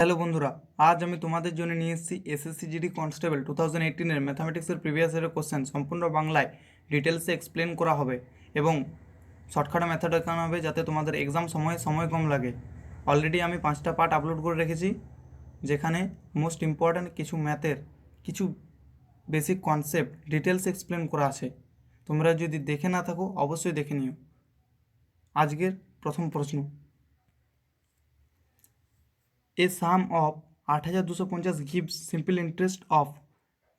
Hello বন্ধুরা, আজ আমি তোমাদের জন্য নিয়ে এসেছি এসএসসি জিডি কনস্টেবল 2018 ম্যাথামেটিক্সের প্রিভিয়াস ইয়ারের কোশ্চেন সম্পূর্ণ বাংলায় ডিটেলসে এক্সপ্লেন করা হবে এবং শর্টকাট মেথড দেখানো হবে যাতে তোমাদের এক্সাম সময় কম লাগে। অলরেডি আমি 5টা পার্ট আপলোড করে রেখেছি, যেখানে মোস্ট ইম্পর্ট্যান্ট কিছু ম্যাথের কিছু বেসিক কনসেপ্ট ডিটেলস এক্সপ্লেন করা আছে। তোমরা যদি দেখে না থাকো অবশ্যই দেখে নিও। আজকের প্রথম প্রশ্ন, A sum of 8,250 gives simple interest of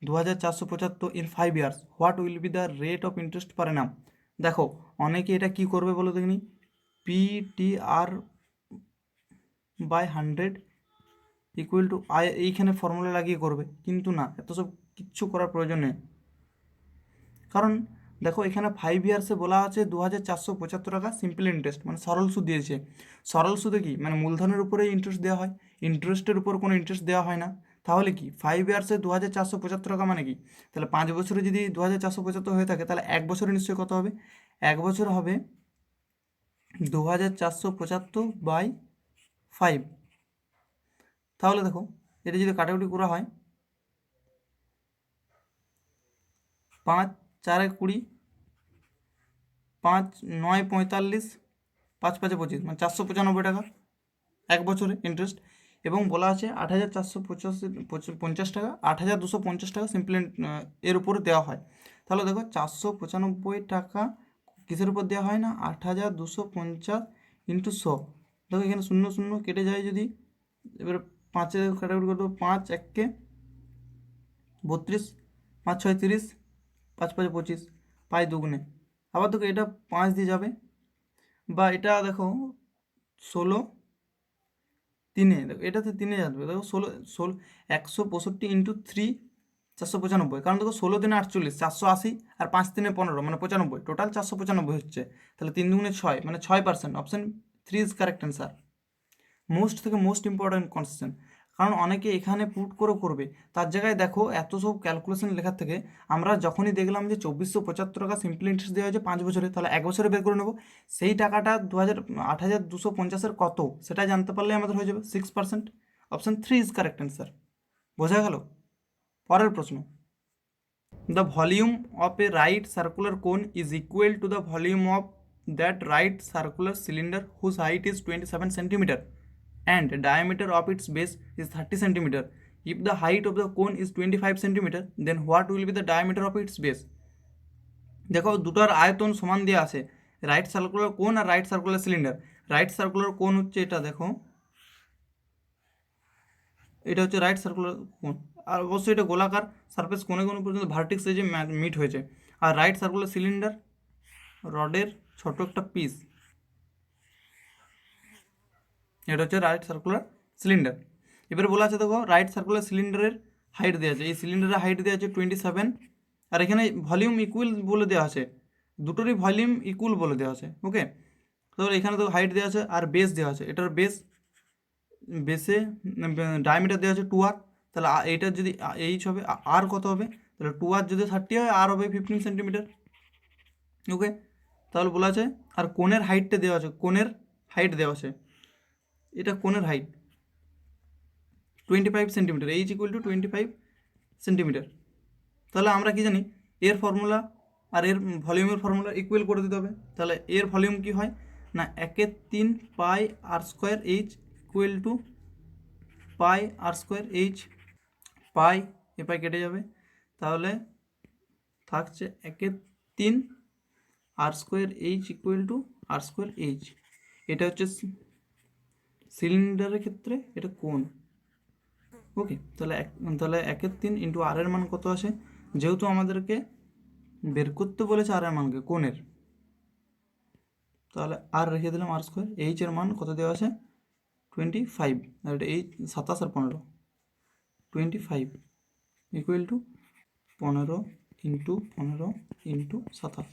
2,475 in 5 years. What will be the rate of interest per annum? দেখো, অনেকে এটা কি করবে বলো দেখিনি, PTR by 100 equal to I এইখানে ফর্মুলা লাগিয়ে করবে, কিন্তু না, এত সব কিচ্ছু করার প্রয়োজন নেই। কারণ দেখো, এখানে 5 ইয়ার্সে বলা আছে 2,475 টাকা সিম্পল ইন্টারেস্ট, মানে সরল সুদ দিয়েছে। সরল সুদে কি মানে মূলধনের উপরে ইন্টারেস্ট দেওয়া হয়, ইন্টারেস্টের উপর কোনো ইন্টারেস্ট দেওয়া হয় না। তাহলে কি 5 ইয়ার্সে 2,475 টাকা মানে কি? তাহলে 5 বছরে যদি 2,475 হয়ে থাকে, তাহলে এক বছরে নিশ্চয়ই কত হবে? এক বছর হবে 2,475 বাই 5। তাহলে দেখো, এটা যদি কাটাকুটি করা হয়, 5 4 20, 5 9 45, 5 5 25, মানে 495 টাকা এক বছরে ইন্টারেস্ট। এবং বলা আছে 8,450 টাকা, 8,250 টাকা সিম্পল এর উপরে দেওয়া হয়। তাহলে দেখো, 495 টাকা কিসের উপর দেওয়া হয় না, 8,250 ইন্টু 100। দেখো এখানে শূন্য শূন্য কেটে যায়, যদি এবার 5-এ কাটাকুটি করবো, 5 1-কে 32, 5 6 30, 5 5 25, 5 2-গুনে। আবার দেখো এটা 5 দিয়ে যাবে, বা এটা দেখো 16 3-এ, দেখো এটাতে 3-এ যাবে, দেখো 16 16 165 ইন্টু 3 495। কারণ দেখো 16 দিনে 48, 480, আর 5 দিনে 15, মানে 95, টোটাল 495 হচ্ছে। তাহলে 3 দুগুণে 6, মানে 6%। Option 3 is correct answer. Most থেকে মোস্ট ইম্পর্ট্যান্ট কোশ্চেন, কারণ অনেকে এখানে পুট করে করবে, তার জায়গায় দেখো এত সব ক্যালকুলেশন লেখার থেকে আমরা যখনই দেখলাম যে 2,475 টাকা সিম্পল ইন্টারেস্ট দেওয়া হয়েছে 5 বছরে, তাহলে এক বছরে বের করে নেবো। সেই টাকাটা 8,250-এর কত সেটা জানতে পারলে আমাদের হয়ে যাবে 6%। Option 3 is correct answer. বোঝা গেল? পরের প্রশ্ন, the volume of a right circular cone is equal to the volume of that right circular cylinder whose height is 27 centimetre and diameter of its base is 30 centimeter. If the height of the cone is 25 centimeter, then what will be the diameter of its base? দেখো, দুটার আয়তন সমান দিয়ে আছে, right circular cone আর right circular cylinder. Right circular cone হচ্ছে এটা, দেখো এটা হচ্ছে রাইট সার্কুলার কোন, আর অবশ্যই এটা গোলাকার সারফেস কোণে কোণে পর্যন্ত ভার্টেক্স এজে মিট হয়েছে। আর রাইট সার্কুলার সিলিন্ডার রডের ছোট একটা পিস, এটা হচ্ছে রাইট সার্কুলার সিলিন্ডার। এবারে বলা আছে, দেখো রাইট সার্কুলার সিলিন্ডারের হাইট দেওয়া আছে, এই সিলিন্ডারের হাইট দেওয়া আছে 27, আর এখানে ভলিউম ইকুয়াল বলে দেওয়া আছে, দুটোরই ভলিউম ইকুয়াল বলে দেওয়া আছে। ওকে, তাহলে এখানে তো হাইট দেওয়া আছে আর বেস দেওয়া আছে, এটার বেসে ডায়ামিটার দেওয়া আছে 2r। তাহলে এইটার যদি এইচ হবে, আর কত হবে, তাহলে 2r যদি 30 হয়, আর হবে 15 সেন্টিমিটার। ওকে, তাহলে বলা আছে, আর কোণের হাইটটা দেওয়া আছে, কোণের হাইট দেওয়া আছে, এটা কোণের height 25 centimetre, H equal two 25 centimetre. তাহলে আমরা কি জানি, এর ফর্মুলা আর এর ভলিউমের ফর্মুলা ইকুয়াল করে দিতে হবে। তাহলে এর ভলিউম কি হয় না, 1/3 pi r square h equal to pi r square h. Pi এ পাই কেটে যাবে, তাহলে থাকছে 1/3 r square h equal to r square h. এটা হচ্ছে সিলিন্ডারের ক্ষেত্রে এটা কোণ। ওকে, তাহলে 1/3 ইন্টু আর এর মান কত আসে, যেহেতু আমাদেরকে বের করতে বলেছে আর এর মানকে কোণের, তাহলে আর রেখে দিলাম আর স্কোয়ার। এইচ এর মান কত দেওয়া আছে 25, আর এটা এইচ 27 আর 15, 25 ইকুয়াল টু 15 ইন্টু 15 ইন্টু 27,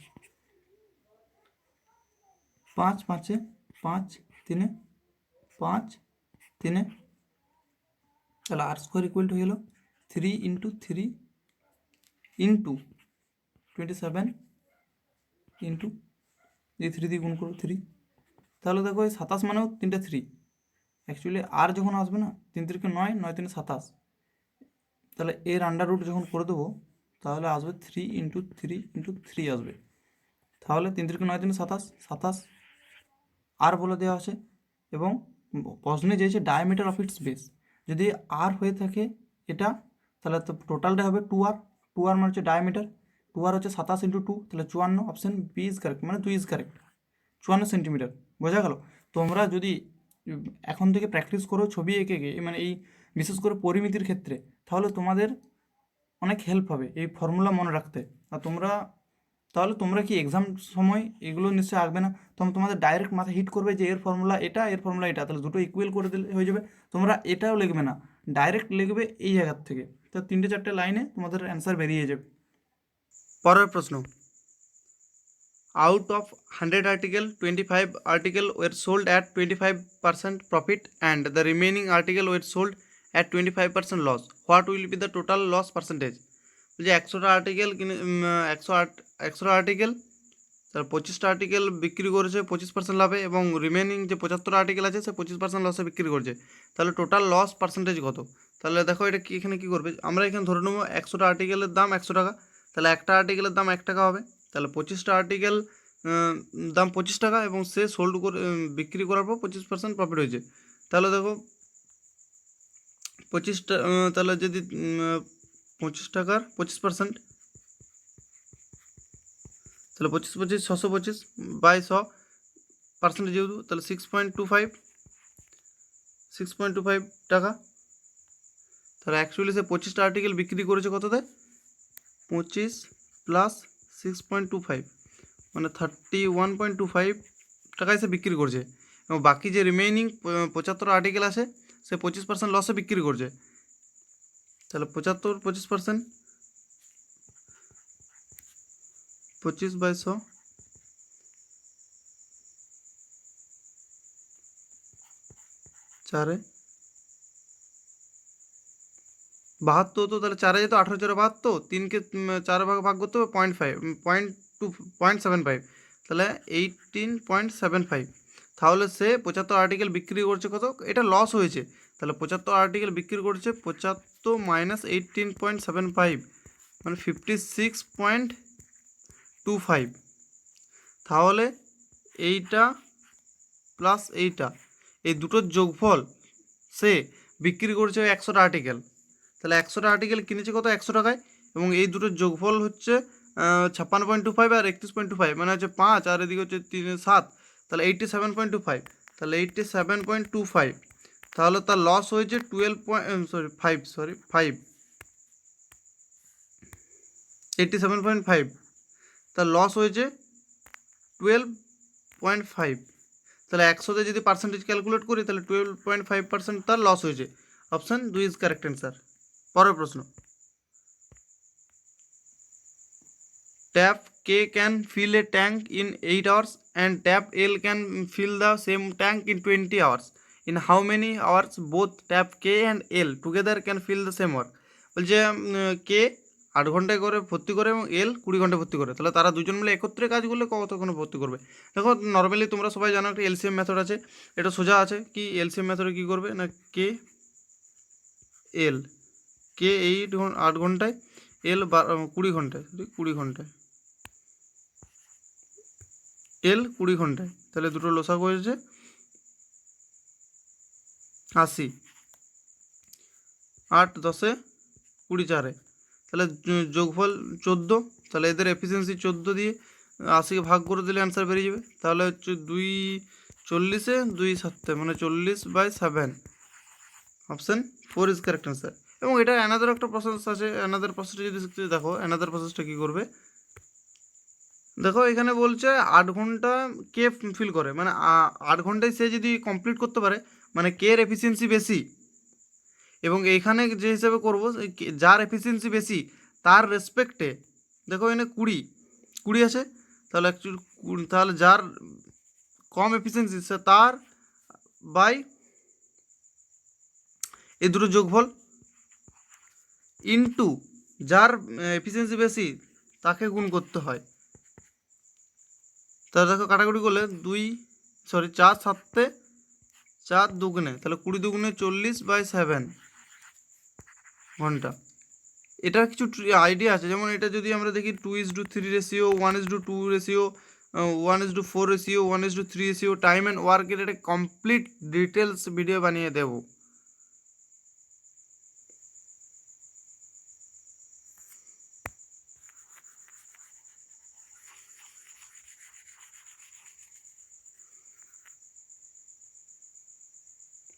5 5-এ 5, 3-এ 5, 3-এ, তাহলে আর স্কোয়ার ইকুয়াল টু হয়ে গেল 3 ইন্টু 3 ইন্টু 27 ইন্টু এই 3 দিয়ে গুণ করো 3। তাহলে দেখো এই 27 মানেও 3টে 3, অ্যাকচুয়ালি আর যখন আসবে না 3 × 9, 9×3 = 27, তাহলে এর আন্ডার রুট যখন করে দেবো তাহলে আসবে 3 × 3 × 3 আসবে। তাহলে 3 × 9 = 27, 27 আর বলে দেওয়া আছে। এবং প্রশ্নে চেয়েছে ডায়ামিটার অফ ইটস বেস, যদি আর হয়ে থাকে এটা তাহলে তো টোটালটা হবে 2r। 2r মানে হচ্ছে ডায়ামিটার, 2r হচ্ছে 27 × 2, তাহলে 54। অপশান বি ইজ কারেক্ট, মানে 2 ইজ কারেক্ট, 54 সেন্টিমিটার। বোঝা গেল? তোমরা যদি এখন থেকে প্র্যাকটিস করো ছবি এঁকে এঁকে, মানে এই বিশেষ করে পরিমিতির ক্ষেত্রে, তাহলে তোমাদের অনেক হেল্প হবে এই ফর্মুলা মনে রাখতে। আর তাহলে তোমরা কি এক্সাম সময় এগুলো নিশ্চয়ই আঁকবে না, তোমাদের ডাইরেক্ট মাথায় হিট করবে যে এর ফর্মুলা এটা, এর ফর্মুলা এটা, তাহলে দুটো ইকুয়াল করে দিলে হয়ে যাবে। তোমরা এটাও লিখবে না, ডাইরেক্ট লিখবে এই জায়গার থেকে, তো 3-4 লাইনে তোমাদের অ্যান্সার বেরিয়ে যাবে। পরের প্রশ্ন, out of 100 article 25 article were sold at 25% profit and the remaining article were sold at 25% loss. What will be the total loss percentage? যে 100টা আর্টিকেল কিনে 100টা আর্টিকেল, তার 25টা আর্টিকেল বিক্রি করেছে 25% লাভে এবং রিমেনিং যে 75টা আর্টিকেল আছে সে 25% লসে বিক্রি করছে, তাহলে টোটাল লস পার্সেন্টেজ কত? তাহলে দেখো এটা কি, এখানে কী করবে, আমরা এখানে ধরে নেবো 100টা আর্টিকেলের দাম 100 টাকা, তাহলে একটা আর্টিকেলের দাম 1 টাকা হবে, তাহলে 25টা আর্টিকেল দাম 25 টাকা এবং সে সোল্ড করে বিক্রি করার পর 25% প্রফিট হয়েছে। তাহলে দেখো 25টা, তাহলে যদি 25 টাকার 25%, তাহলে 25 25 625 বাই 100% যেহেতু, তাহলে 6.25 টাকা। তাহলে অ্যাকচুয়ালি সে 25টা আর্টিকেল বিক্রি করেছে কততে, 25 প্লাস 6.25 মানে 31.25 টাকায় সে বিক্রি করছে, এবং বাকি যে রিমেইনিং 75 আর্টিকেল আছে সে 25% লসে বিক্রি করছে। তাহলে 75 25%, 25/100 4 72 হতো, তাহলে 4 যেত 18×4 = 72, 3কে 4 ভাগ করতে হবে 0.75, তাহলে 18.75। তাহলে সে 75 আর্টিকেল বিক্রি করছে কত, এটা লস হয়েছে, তাহলে 75 আর্টিকেল বিক্রি করছে 75 মাইনাস 18.75 মানে 56.25। তাহলে এইটা প্লাস এইটা, এই দুটোর যোগফল সে বিক্রি করছে 100টা আর্টিকেল, তাহলে 100টা আর্টিকেল কিনেছে কত 100 টাকায়, এবং এই দুটোর যোগফল হচ্ছে 56.25 আর 31.25 মানে হচ্ছে 5, আর এদিকে হচ্ছে 7, তাহলে 87.25, তাহলে 87.25, তাহলে তার লস হয়েছে 87.5, তার লস হয়েছে 12.5। তাহলে 100তে যদি পার্সেন্টেজ ক্যালকুলেট করি তাহলে 12.5% তার লস হয়েছে। Option 2 is correct answer. পরের প্রশ্ন, tap K can fill a tank in 8 hours and tap L can fill the same tank in 20 hours. In how many hours both tap K and L together can fill the same work? বলছে কে 8 ঘন্টায় করে ভর্তি করে এবং এল 20 ঘন্টায় ভর্তি করে, তাহলে তারা দুজন মিলে একত্রে কাজ করলে কতক্ষণে ভর্তি করবে? দেখো নর্মালি তোমরা সবাই জানো একটা এলসিএম মেথড আছে, এটা সোজা আছে। কি এলসিএম মেথডে কী করবে না, কে এল, কে 8 ঘন্টায়, এল 20 ঘন্টায়, 20 ঘন্টায়, এল 20 ঘন্টায়, তাহলে দুটো লসাগু হয়েছে 80, 8 10 20 4, তাহলে যোগফল 14, তাহলে এদের এফিসিয়েন্সি 14 দিয়ে 80কে ভাগ করে দিলে অ্যান্সার বেরিয়ে যাবে। তাহলে হচ্ছে 2 40-এ 2 7 মানে 40/7, অপশান 4 ইজ কারেক্ট অ্যান্সার। এবং এটা অ্যানাদার একটা প্রসেস আছে, অ্যানাদার প্রসেসটা যদি দেখো, অ্যানাদার প্রসেসটা কী করবে দেখো, এখানে বলছে 8 ঘন্টা কে ফিল করে, মানে 8 ঘন্টায় সে যদি কমপ্লিট করতে পারে মানে কে এর এফিসিয়েন্সি বেশি, এবং এইখানে যে হিসাবে করবো যার এফিসিয়েন্সি বেশি তার রেসপেক্টে, দেখো এখানে 20 আছে, তাহলে অ্যাকচুয়ালি তাহলে যার কম এফিসিয়েন্সি সে তার বাই এই দুটো যোগফল ইনটু যার এফিসিয়েন্সি বেশি তাকে গুণ করতে হয়। তাহলে দেখো কাটাকুটি করলে 4 7 4 দুগুণে, তাহলে 20 দুগুণে 40/7 ঘন্টা। এটার কিছু আইডিয়া আছে, যেমন এটা যদি আমরা দেখি 2:3 ratio, 1:2 ratio, 1:4 ratio, 1:3 ratio, time and ওয়ার্কের একটা কমপ্লিট ডিটেলস ভিডিও বানিয়ে দেব।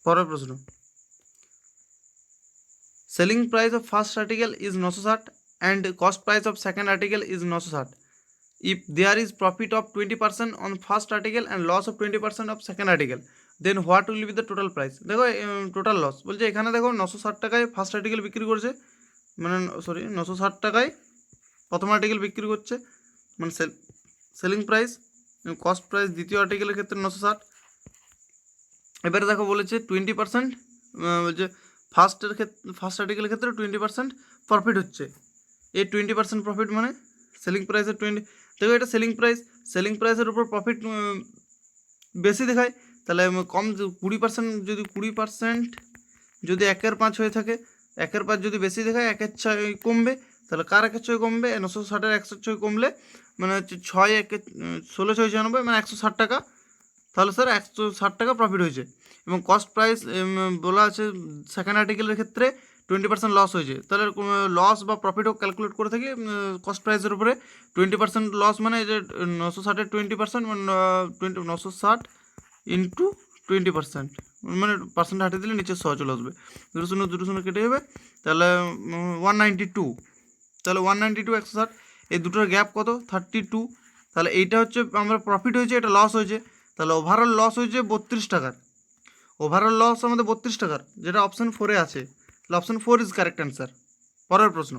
পরের প্রশ্ন, selling price of first article is 960 and cost price of second article is 960. If there is profit of 20% on first article and loss of 20% of second article, then what will be the total price? দেখো total loss বলছে, এখানে দেখো 960 টাকায় first article বিক্রি করছে, মানে sorry 960 টাকায় প্রথম আর্টিকেল বিক্রি করছে, মানে সেলিং প্রাইস, কস্ট প্রাইস দ্বিতীয় আর্টিকেলের ক্ষেত্রে 960। এবারে দেখো বলেছে 20%, বলছে ফার্স্ট আর্টিকেলের ক্ষেত্রে 20% প্রফিট হচ্ছে। এই 20% প্রফিট মানে সেলিং প্রাইসের 20, দেখো এটা সেলিং প্রাইসের উপর প্রফিট বেশি দেখায়, তাহলে কম 20%, যদি 20% যদি 1/5 হয়ে থাকে, 1/5 যদি বেশি দেখায় 1/6 কমবে, তাহলে কার 1/6 কমবে? 960-এর 1/6 কমলে মানে হচ্ছে 6 1 16 6 96, মানে 160 টাকা, তাহলে স্যার 160 টাকা প্রফিট হয়েছে। এবং কস্ট প্রাইস বলা আছে সেকেন্ড আর্টিকেলের ক্ষেত্রে 20% লস হয়েছে, তাহলে লস বা প্রফিটও ক্যালকুলেট করে থাকি কস্ট প্রাইসের উপরে। 20% লস মানে যে 960-এর 20% মানে 960 ইন্টু 20%, মানে পার্সেন্ট হাটিয়ে দিলে নিচে 100 চলে আসবে, 2 কেটে যাবে, তাহলে 192, তাহলে 192 160, এই দুটোর গ্যাপ কত? 32। তাহলে এইটা হচ্ছে আমরা প্রফিট হয়েছে, এটা লস হয়েছে, তাহলে ওভারঅল লস হয়েছে 32 টাকার। ওভারঅল লস আমাদের 32 টাকার, যেটা অপশান 4-এ আছে, তাহলে অপশান 4 ইজ কারেক্ট অ্যান্সার। পরের প্রশ্ন,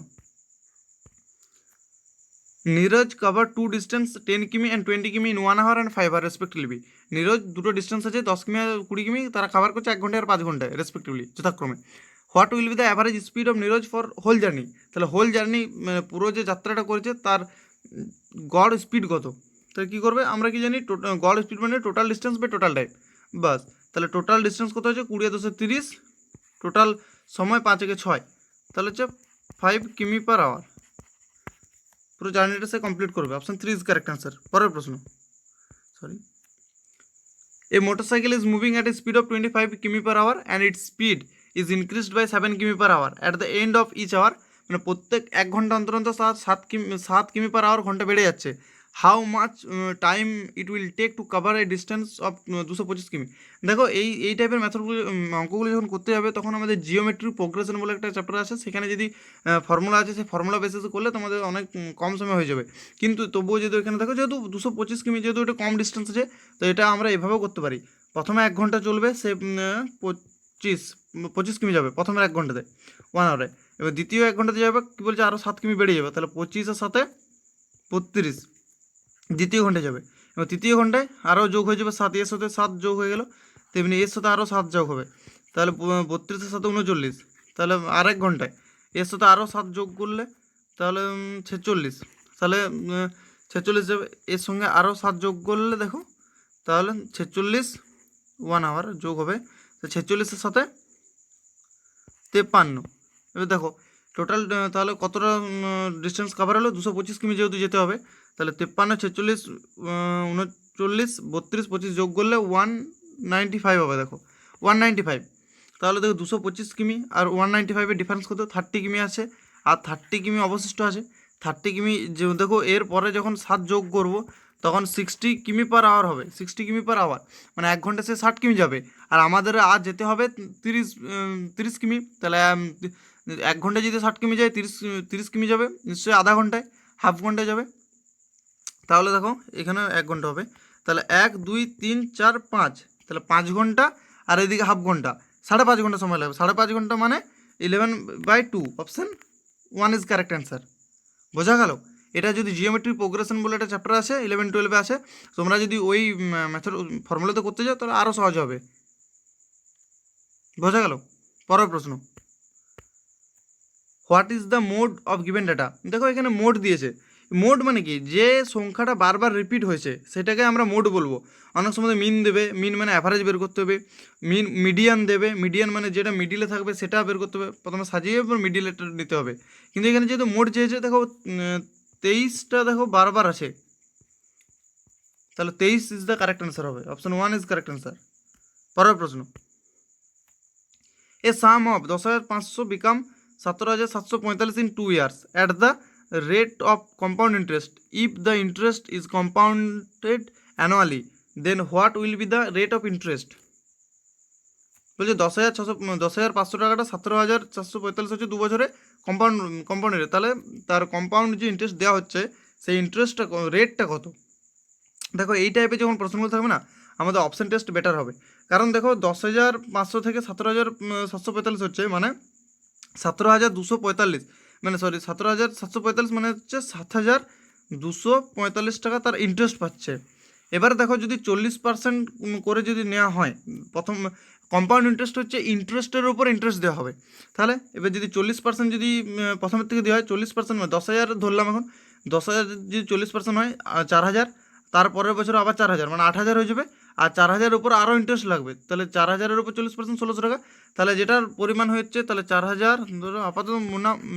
নীরজ কভার 2 ডিস্টেন্স 10 কিমি অ্যান্ড 20 কিমি in 1 hour and 5 hour respectively. Neeraj দুটো ডিস্টেন্স আছে 10 কিমি আর 20 কিমি, তারা কভার করছে 1 ঘন্টায় আর 5 ঘন্টায় রেসপেক্টিভলি যথাক্রমে। What will be the average speed of Neeraj for whole journey? তাহলে হোল জার্নি পুরো যে যাত্রাটা করেছে তার গড় স্পিড কত? তাহলে কী করবে, আমরা কি জানি গড় স্পিড মানে total distance by total time, বাস। তাহলে টোটাল ডিস্টেন্স কত হচ্ছে 20 × 10 = 30, টোটাল সময় 5 × 6, তাহলে হচ্ছে 5 কিমি/আওয়ার। পুরো জার্নিটা সে কমপ্লিট করবে, অপশান 3 ইজ কারেক্ট অ্যান্সার। পরের প্রশ্ন, sorry, a motorcycle is moving at a speed of 25 কিমি/আওয়ার and its speed is increased by 7 কিমি/আওয়ার at the end of each hour, মানে প্রত্যেক 1 ঘন্টা অন্তর অন্তর 7 কিমি/আওয়ার ঘন্টা বেড়ে যাচ্ছে। How much time it will take to cover a distance of 225 কিমি? দেখো এই টাইপের মেথডগুলি, অঙ্কগুলি যখন করতে যাবে তখন আমাদের জিওমেট্রি প্রোগ্রেশন বলে একটা চ্যাপ্টার আছে, সেখানে যদি ফর্মুলা আছে সেই ফর্মুলা বেসিসে করলে তোমাদের অনেক কম সময় হয়ে যাবে। কিন্তু তবুও যদি এখানে দেখো যেহেতু 225 কিমি, যেহেতু এটা কম ডিস্টেন্স আছে, তো এটা আমরা এভাবেও করতে পারি। প্রথমে 1 ঘন্টা চলবে, সে 25 কিমি যাবে প্রথমের 1 ঘন্টাতে 1 আওয়ারে, এবার দ্বিতীয় 1 ঘন্টাতে যাবে কী বলছে আরও 7 কিমি বেড়ে যাবে, তাহলে 25-এর সাথে 32 দ্বিতীয় ঘন্টায় যাবে, এবং তৃতীয় ঘন্টায় আরও যোগ হয়ে যাবে 7, এর সাথে 7 যোগ হয়ে গেল, তেমনি এর সাথে আরও 7 যোগ হবে, তাহলে 32-এর সাথে 39, তাহলে আর 1 ঘন্টায় এর সাথে আরও 7 যোগ করলে তাহলে 46, তাহলে 46 যাবে, এর সঙ্গে আরও 7 যোগ করলে দেখো তাহলে 46 1 আওয়ার যোগ হবে, তো 46-এর সাথে 53। এবার দেখো টোটাল তাহলে কতটা ডিস্টেন্স কভার হলো, 225 কিমি যেহেতু যেতে হবে, তাহলে 53 46 39 32 25 যোগ করলে 195 হবে। দেখো 195, তাহলে দেখো 225 কিমি আর 195-এর ডিফারেন্স কত? 30 কিমি আছে, আর 30 কিমি অবশিষ্ট আছে। 30 কিমি যে দেখো এর পরে যখন 7 যোগ করব তখন 60 কিমি/আওয়ার হবে, 60 কিমি/আওয়ার, মানে 1 ঘন্টা সে 60 কিমি যাবে, আর আমাদের আজ যেতে হবে 30 কিমি, তাহলে 1 ঘন্টায় যদি 60 কিমি যায় 30 কিমি যাবে নিশ্চয়ই আধা ঘন্টায়, হাফ ঘন্টায় যাবে, তাহলে দেখো এখানে 1 ঘন্টা হবে, তাহলে 1 2 3 4 5, তাহলে 5 ঘন্টা, আর এদিকে হাফ ঘন্টা, 5.5 ঘন্টা সময় লাগবে, 5.5 ঘন্টা মানে 11/2, অপশান 1 ইজ কারেক্ট অ্যান্সার। বোঝা গেল? এটা যদি জিওমেট্রি প্রোগ্রেশন বলে একটা চ্যাপ্টার আছে 11-12-এ আছে, তোমরা যদি ওই মেথড ফর্মুলাতে করতে যাও তাহলে আরও সহজ হবে। বোঝা গেল? পরের প্রশ্ন, what is the mode of given data? দেখো এখানে মোড দিয়েছে, মোড মানে কি, যে সংখ্যাটা বারবার রিপিট হয়েছে সেটাকে আমরা মোড বলবো। অনেক সময় মিন দেবে, মিন মানে অ্যাভারেজ বের করতে হবে, মিডিয়ান দেবে, মিডিয়ান মানে যেটা মিডিলে থাকবে সেটা বের করতে হবে, প্রথমে সাজিয়ে এবার মিডিলেটা নিতে হবে। কিন্তু এখানে যেহেতু মোড চেয়েছে, দেখো 23টা দেখো বারবার আছে, তাহলে 23 ইজ দ্য কারেক্ট অ্যান্সার হবে, অপশন 1 ইজ কারেক্ট অ্যান্সার। পরের প্রশ্ন, a sum of 10,500 become 17,745 in 2 years at the rate of compound interest. If the interest is compounded annually, then what will be the rate of interest? বলছে 10,500 টাকাটা 17,445 হচ্ছে 2 বছরে compound rate, তাহলে তার compound যে interest দেওয়া হচ্ছে সেই ইন্টারেস্টটা রেটটা কত। দেখো এই টাইপের যখন প্রশ্নগুলো থাকবে না, আমাদের অপশন টেস্ট বেটার হবে। কারণ দেখো 10,500 থেকে 17,745 হচ্ছে মানে 17,245, মানে সরি 17,745 মানে হচ্ছে 7,245 টাকা তার ইন্টারেস্ট পাচ্ছে। এবার দেখো যদি 40% করে যদি নেওয়া হয়, প্রথম কম্পাউন্ড ইন্টারেস্ট হচ্ছে ইন্টারেস্টের উপর ইন্টারেস্ট দেওয়া হবে, তাহলে এবার যদি 40% যদি প্রথমের থেকে দেওয়া হয়, 40% মানে 10,000 ধরলাম, এখন 10,000 যদি 40% হয় 4,000, তারপরের বছর আবার 4,000 মানে 8,000 হয়ে যাবে, আর 4,000 উপর আরও ইন্টারেস্ট লাগবে, তাহলে 4,000-এর উপর 40% 1,600 টাকা, তাহলে যেটার পরিমাণ হচ্ছে তাহলে 4,000 ধরো আপাতত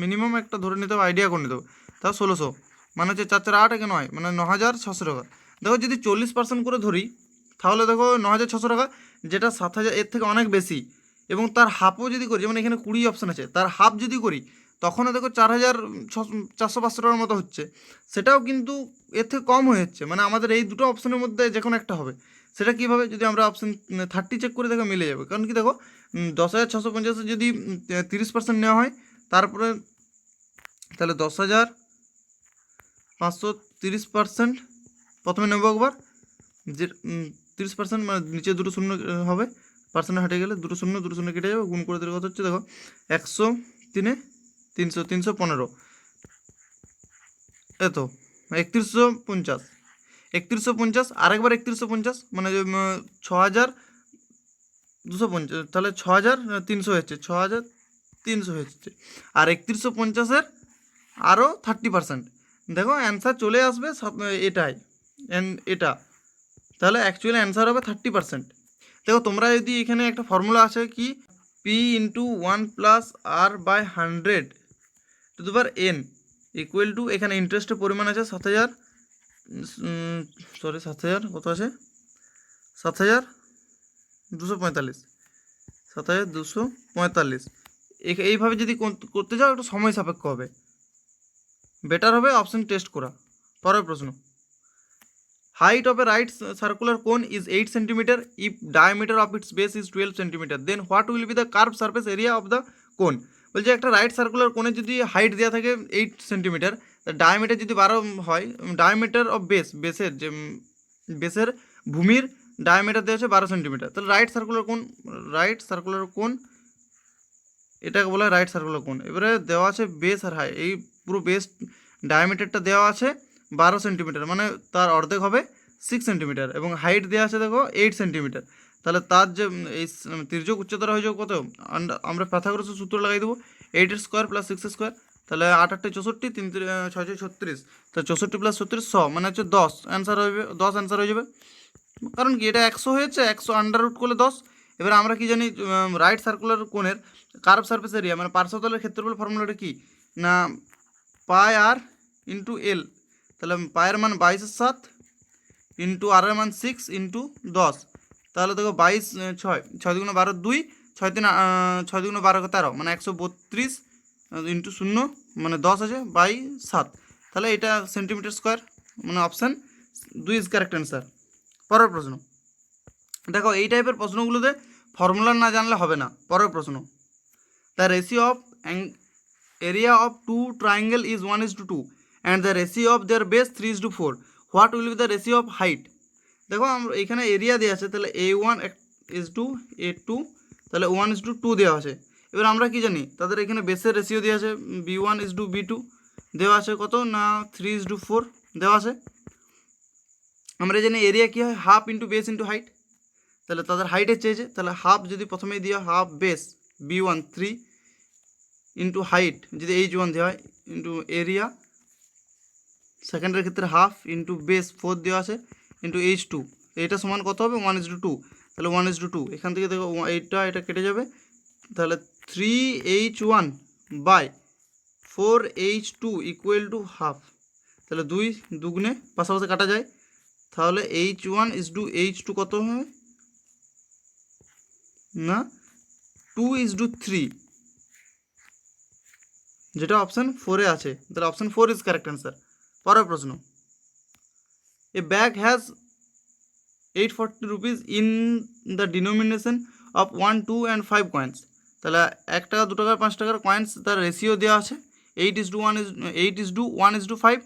মিনিমাম একটা ধরে নিতে হবে, আইডিয়া করে নিতে হবে, তাও 1,600 মানে হচ্ছে 4,4 8 একে 9 মানে 9,600 টাকা। দেখো যদি 40% করে ধরি তাহলে দেখো 9,600 টাকা, যেটা 7,000 এর থেকে অনেক বেশি, এবং তার হাফও যদি করি, যেমন এখানে 20 অপশান আছে, তার হাফ যদি করি তখনও দেখো 4,400-500 টাকার মতো হচ্ছে, সেটাও কিন্তু এর থেকে কম হয়ে যাচ্ছে, মানে আমাদের এই দুটো অপশনের মধ্যে যে কোনো একটা হবে। সেটা কীভাবে, যদি আমরা অপশান 30 চেক করে দেখো মিলে যাবে, কারণ কি দেখো 10,650 যদি 30% নেওয়া হয়, তারপরে তাহলে 10,530% প্রথমে নেবো একবার, যে 30% মানে নিচে দুটো শূন্য হবে, পার্সেন্টে হেঁটে গেলে দুটো শূন্য কেটে যাবে, গুণ করে দিলে কত হচ্ছে দেখো 100 3 300 315, এত 3150 আরেকবার 3150 মানে 6,250, তাহলে 6,300 হচ্ছে, 6,300 হচ্ছে, আর 3150-এর আরও 30%, দেখো অ্যান্সার চলে আসবে এটাই এটা, তাহলে অ্যাকচুয়ালি অ্যান্সার হবে 30%। দেখো তোমরা যদি এখানে একটা ফর্মুলা আছে কি, P into 1+r/100 equal to, এখানে ইন্টারেস্টের পরিমাণ আছে 7,000, সরি 7,000 কত আছে 7,245, 7,245, এইভাবে যদি করতে যাও একটু সময় সাপেক্ষ হবে, বেটার হবে অপশন টেস্ট করা। পরের প্রশ্ন, height of a right circular cone is 8 cm if diameter of its base is 12 cm, then what will be the curved surface area of the cone? বলছে একটা রাইট সার্কুলার কোণে যদি height দেওয়া থাকে 8 centimetre, diameter যদি 12 হয়, diameter of বেসের যে বেসের ভূমির ডায়ামিটার দেওয়া আছে 12 সেন্টিমিটার, তাহলে রাইট সার্কুলার কোণ এটাকে বলা হয় রাইট সার্কুলার কোণ। এবারে দেওয়া আছে বেস আর হাই, এই পুরো বেস ডায়ামিটারটা দেওয়া আছে 12 সেন্টিমিটার, মানে তার অর্ধেক হবে 6 সেন্টিমিটার, এবং হাইট দেওয়া আছে দেখো 8 সেন্টিমিটার, তাহলে তার যে এই তির্যক উচ্চতাটা হয়ে যাবে কত, আমরা পাথাগোরাসের সূত্র লাগাই দেবো, 8² + 6², তাহলে 8 8 64, 3 6 36, তাহলে 64 + 36 100 মানে হচ্ছে 10 অ্যান্সার হবে, 10 অ্যান্সার হয়ে যাবে, কারণ কি এটা 100 হয়েছে, 100 আন্ডাররুট করলে 10। এবার আমরা কি জানি রাইট সার্কুলার কোণের কার্ভ সারফেস এরিয়া মানে পার্শ্বতলের ক্ষেত্রফল ফর্মুলাটা কি না, πr × l, তাহলে পায়ের মান 22/7 ইন্টু আর এর মান 6 × 10, তাহলে দেখো 22 6 6 × 12 2, 6 3 6 × 12 13 মানে 132 ইন্টু 0 মানে 10 আছে 22/7, তাহলে এটা সেন্টিমিটার স্কোয়ার, মানে অপশান 2 ইজ কারেক্ট অ্যান্সার। পরের প্রশ্ন, দেখো এই টাইপের প্রশ্নগুলোতে ফর্মুলা না জানলে হবে না। পরের প্রশ্ন, the ratio of area of two triangle is 1:2 and the ratio of their base 3:4, what will be the ratio of height? দেখো আমরা এখানে এরিয়া দেওয়া আছে, তাহলে A1:A2, তাহলে 1:2 দেওয়া আছে। এবার আমরা কি জানি তাদের এখানে বেসের রেশিও দেওয়া আছে B1:B2 দেওয়া আছে, কত না 3:4 দেওয়া আছে। আমরা জানি এরিয়া কী হয়, half into base into height, তাহলে তাদের হাইটের চেয়েছে, তাহলে হাফ যদি প্রথমেই দেওয়া half base B1 3 into height যদি H1 দেওয়া হয় ইন্টু এরিয়া সেকেন্ডের ক্ষেত্রে হাফ ইন্টু বেস 4 দেওয়া আছে ইন্টু H2, এটা সমান কত হবে 1:2, তাহলে 1:2 এখান থেকে দেখো এটা কেটে যাবে, তাহলে 3H1 by 4H2 equal to half, তাহলে 2 দুগুণে পাশাপাশি কাটা যায়, তাহলে H1:H2 কত হবে না 2:3, যেটা অপশান 4-এ আছে, তাহলে অপশান 4 ইজ কারেক্ট অ্যান্সার। পরের প্রশ্ন, এ bag has 840 rupees in the denomination of 1, 2 and 5 coins, তাহলে 1 টাকা 2 টাকা 5 টাকার কয়েন্স তার রেশিও দেওয়া আছে 8:1:5,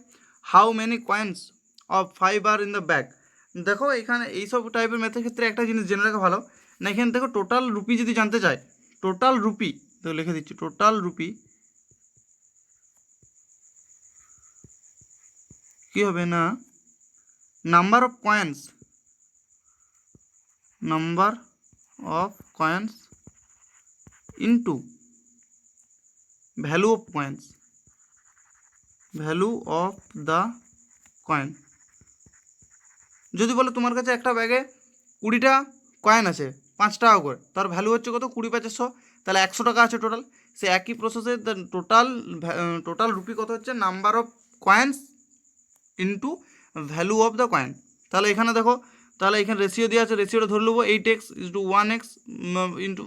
how many coins of 5 are in the bag. দেখো এখানে এইসব টাইপের ম্যাথের ক্ষেত্রে একটা জিনিস জেনে রাখা ভালো, না এখানে দেখো টোটাল রুপি যদি জানতে চায়, টোটাল রুপি তো লিখে দিচ্ছি, টোটাল রুপি কী হবে না number of coins into value of the coin. যদি বলে তোমার কাছে একটা ব্যাগে 20টা কয়েন আছে 5 টাকা করে, তার ভ্যালু হচ্ছে কত 20×500, তাহলে 100 টাকা আছে টোটাল, সে একই প্রসেসে টোটাল রুপি কত হচ্ছে number of coins into value of the coin. তাহলে এখানে দেখো, তাহলে এখানে রেশিও দেওয়া আছে, রেশিওটা ধরে নেবো 8x:1x ইন্টু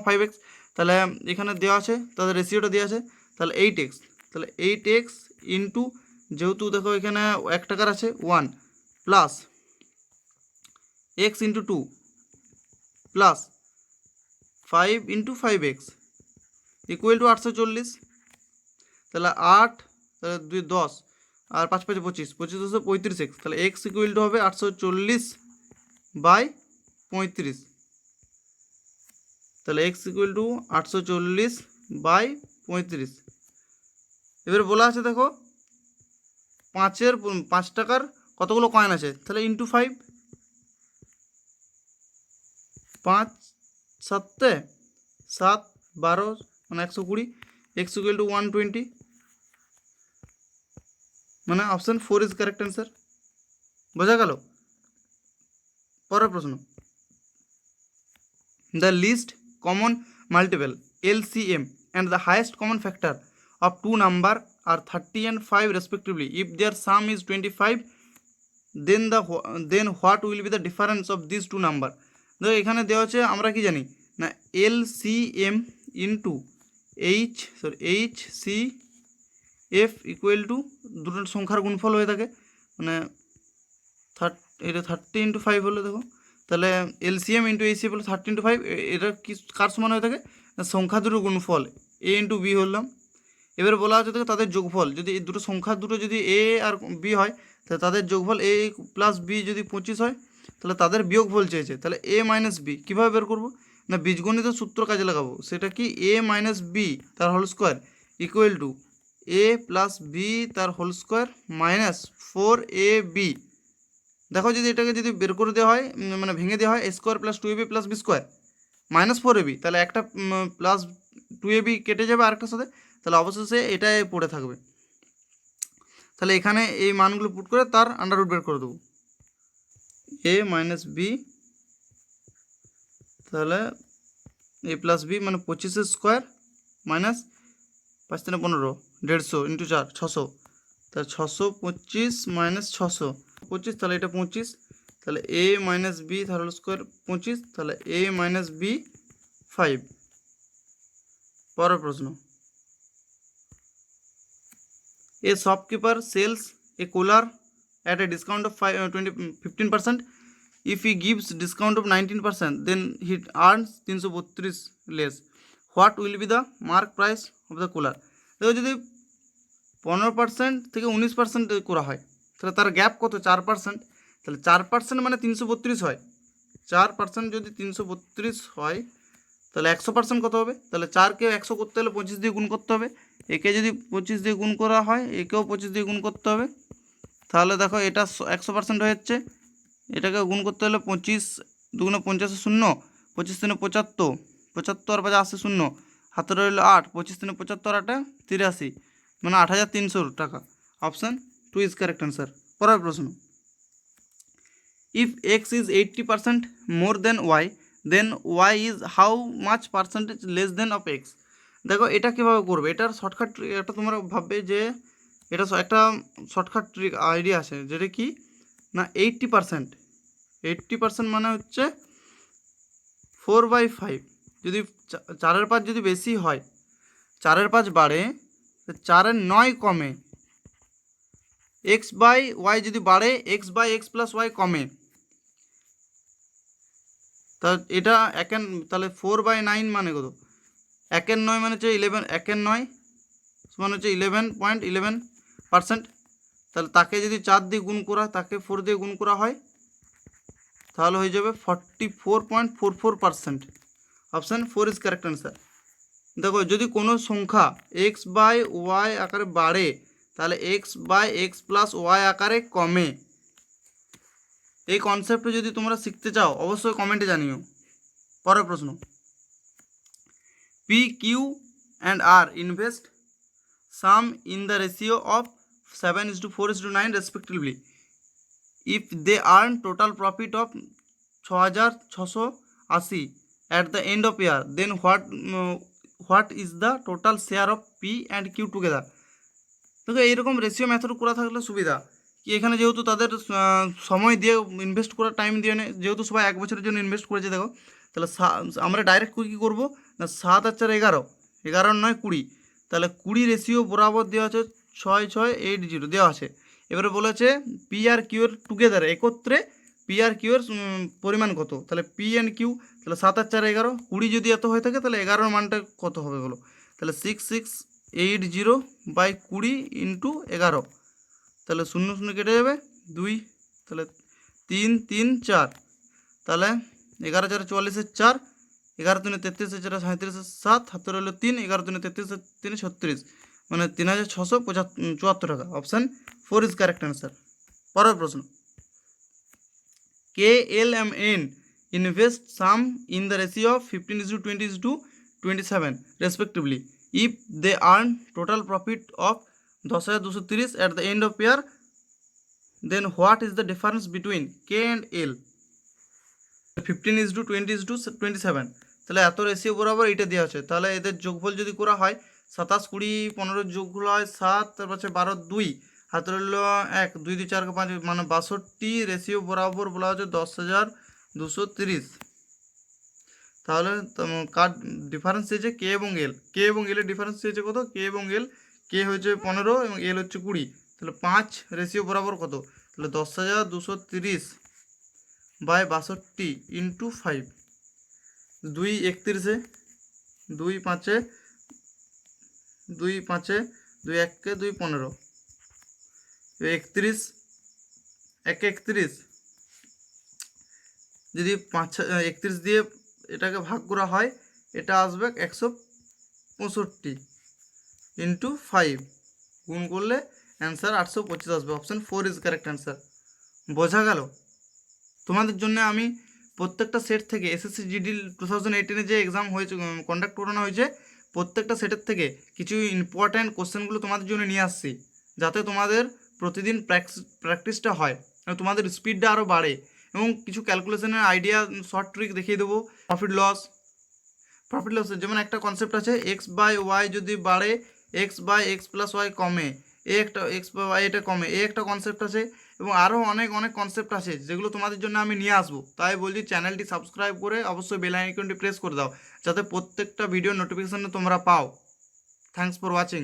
5x, তাহলে এখানে দেওয়া আছে, তাদের রেশিওটা দেওয়া আছে, তাহলে 8x, তাহলে 8x ইন্টু যেহেতু দেখো এখানে 1 টাকার আছে 1 plus x×2 plus 5×5x equal to 840, তাহলে 8, তাহলে 2 10 আর 5 5 25, 25 35x, তাহলে x ইকুয়াল টু হবে 840/35, তাহলে x ইকুয়াল টু 840/35। এবার বলা আছে দেখো 5 টাকার কতগুলো কয়েন আছে, তাহলে ইন্টু 5, 5 7 7 12 মানে 120, x ইকুয়াল টু 120, মানে অপশান 4 ইজ কারেক্ট অ্যান্সার। বোঝা গেল? পরের প্রশ্ন, the list common multiple LCM and the highest common factor of two number are 30 and 5 respectively. If their sum is 25, then what will be the difference of these two number? দেখো এখানে দেওয়া হচ্ছে, আমরা কি জানি না LCM into HCF equal to দুটো সংখ্যার গুণফল হয়ে থাকে, মানে এটা 30×5 হলো, দেখো তাহলে LCM ইন্টু HCF হলো 30×5, এটা কি কার সমান হয়ে থাকে না সংখ্যা দুটো গুণফল A ইন্টু B হলাম। এবার বলা হচ্ছে দেখো তাদের যোগফল, যদি এই দুটো সংখ্যা যদি A আর B হয়, তাহলে তাদের যোগফল A প্লাস B যদি 25 হয়, তাহলে তাদের বিয়োগফল চেয়েছে, তাহলে A মাইনাস B কীভাবে বের করবো না বীজগণিত সূত্র কাজে লাগাবো, সেটা কি A মাইনাস B তার whole square equal to A plus B তার হোল স্কোয়ার মাইনাস 4AB। দেখো যদি এটাকে যদি বের করে দেওয়া হয়, মানে ভেঙে দেওয়া হয়, A² plus 2AB plus B² minus 4AB, তাহলে একটা প্লাস 2AB কেটে যাবে আরেকটার সাথে, তাহলে অবশেষে এটাই পড়ে থাকবে। তাহলে এখানে এই মানগুলো পুট করে তার আন্ডাররুট বের করে দেবো, A মাইনাস B, তাহলে A প্লাস B মানে 25² মাইনাস 5 3 15 150 ইন্টু 4 600, তাহলে 625 মাইনাস 625, তাহলে এটা 25, তাহলে A মাইনাস B তার হোল স্কোয়ার 25, তাহলে A মাইনাস B 5। পরের প্রশ্ন, A shopkeeper sells a cooler at a discount of 15%. If he gives discount of 19%, then he earns 332 less. What will be the mark price of the cooler? দেখো যদি 15% থেকে 19% করা হয়, তাহলে তার গ্যাপ কত 4%, তাহলে 4% মানে 332 হয়, 4% যদি 332 হয়, তাহলে 100% কত হবে, তাহলে 4কে 100 করতে হলে 25 দিয়ে গুণ করতে হবে, একে যদি 25 দিয়ে গুণ করা হয় একেও 25 দিয়ে গুণ করতে হবে, তাহলে দেখো এটা 100% হয়ে যাচ্ছে, এটাকে গুণ করতে হলে 25 দুগুণে 50 0, 25 3 75, 75 আর 5 80 0, হাতে রইল 8, 25 3 75 8 83, মানে 8300 টাকা। Option 2 is correct answer. পরের প্রশ্ন, if X is 80% more than Y, then Y is how much percentage less than of X. দেখো এটা কীভাবে করবে, এটার শর্টকাট এটা তোমরা ভাববে যে এটা একটা শর্টকাট ট্রিক আইডিয়া আছে, যেটা কি না 80% মানে হচ্ছে 4/5। যদি 4/5 যদি বেশি হয়, 4/5 বাড়ে, 4/9 কমে, x/y যদি বাড়ে, x/x + y কমে, তা এটা তাহলে 4/9 মানে কত, 1/9 মানে হচ্ছে 11, 1/9 মানে হচ্ছে 11.11%। তাহলে তাকে যদি 4 দিয়ে গুণ করা, তাকে 4 দিয়ে গুণ করা হয়, তাহলে হয়ে যাবে 44.44%। Option 4 is correct answer. দেখো যদি কোনো সংখ্যা x/y আকারে বাড়ে, তাহলে x/x + y আকারে কমে। এই কনসেপ্টটা যদি তোমরা শিখতে চাও অবশ্যই কমেন্টে জানিও। পরের প্রশ্ন, P, Q and R invest sum in the ratio of 7:4:9 respectively. If they earn total profit of 6,680 at the end of year, then what is the total share of P and Q together? দেখো এইরকম ratio method করা থাকলে সুবিধা কি, এখানে যেহেতু তাদের সময় দিয়ে ইনভেস্ট করার টাইম দিয়ে নেই, যেহেতু সবাই 1 বছরের জন্য ইনভেস্ট করেছে, দেখো তাহলে আমরা ডাইরেক্ট কী করবো না 7 আর 4 11, 11 9 20, তাহলে 20 রেশিও বরাবর দেওয়া আছে 6,680 দেওয়া আছে। এবারে বলেছে পি আর কিউ এর টুগেদার, একত্রে পি আর কিউ এর পরিমাণ কত, তাহলে পি অ্যান্ড কিউ, তাহলে 7 আর 4 11, 20 যদি এত হয়ে থাকে তাহলে 11 মানটা কত হবে বলো, তাহলে 6680/20 × 11, তাহলে 0 0 কেটে যাবে 2, তাহলে 3 3 4, তাহলে 11 4 44 4, 11 3 33 4 37 7, হাতে রইল 3, 11 3 33 3 36, মানে 3674 টাকা। Option 4 is correct answer. পরের প্রশ্ন, KLMN invest sum in the ratio of 15:20:27 respectively. If they earn total profit of 10,230 at the end of year, then what is the difference between K and L? 15:20:27, তাহলে এত ratio বরাবর এটা দেওয়া আছে, তাহলে এদের যোগফল যদি করা হয় 27 20 15 যোগফল হয় 7, তারপর 12 2, হাতে রইল 1 2 2 4 5, মানে 62 রেশিও বরাবর বলা হচ্ছে 10,230। তাহলে কার ডিফারেন্স হয়েছে কে এবং এল, কে এবং এলের ডিফারেন্স হয়েছে কত, কে এবং এল, কে হচ্ছে 15 এবং এল হচ্ছে 20, তাহলে 5 রেশিও বরাবর কত, তাহলে 10,230/62 × 5, 2 31, 2 5 2 5 2 1 2 15, 31 1 31, যদি 5 31 দিয়ে এটাকে ভাগ করা হয়, এটা আসবে 165 × 5, গুণ করলে অ্যান্সার 825 আসবে। Option 4 is correct answer. বোঝা গেল? তোমাদের জন্য আমি প্রত্যেকটা সেট থেকে এসএসসি জিডি 2018 যে এক্সাম হয়েছে, কন্ডাক্ট করানো হয়েছে, প্রত্যেকটা সেটের থেকে কিছু ইম্পর্ট্যান্ট কোশ্চেনগুলো তোমাদের জন্য নিয়ে আসছি, যাতে তোমাদের প্রতিদিন প্র্যাকটিসটা হয়, তোমাদের স্পিডটা আরও বাড়ে, এবং কিছু ক্যালকুলেশনের আইডিয়া শর্ট ট্রিক দেখিয়ে দেবো। প্রফিট লসের যেমন একটা কনসেপ্ট আছে, x/y যদি বাড়ে, x/x + y কমে, একটা x/y এটা কমে, একটা কনসেপ্ট আছে, এবং আরও অনেক অনেক কনসেপ্ট আছে যেগুলো তোমাদের জন্য আমি নিয়ে আসবো। তাই বলছি চ্যানেলটি সাবস্ক্রাইব করে অবশ্যই বেল আইকনটি প্রেস করে দাও, যাতে প্রত্যেকটা ভিডিও নোটিফিকেশান তোমরা পাও। Thanks for watching.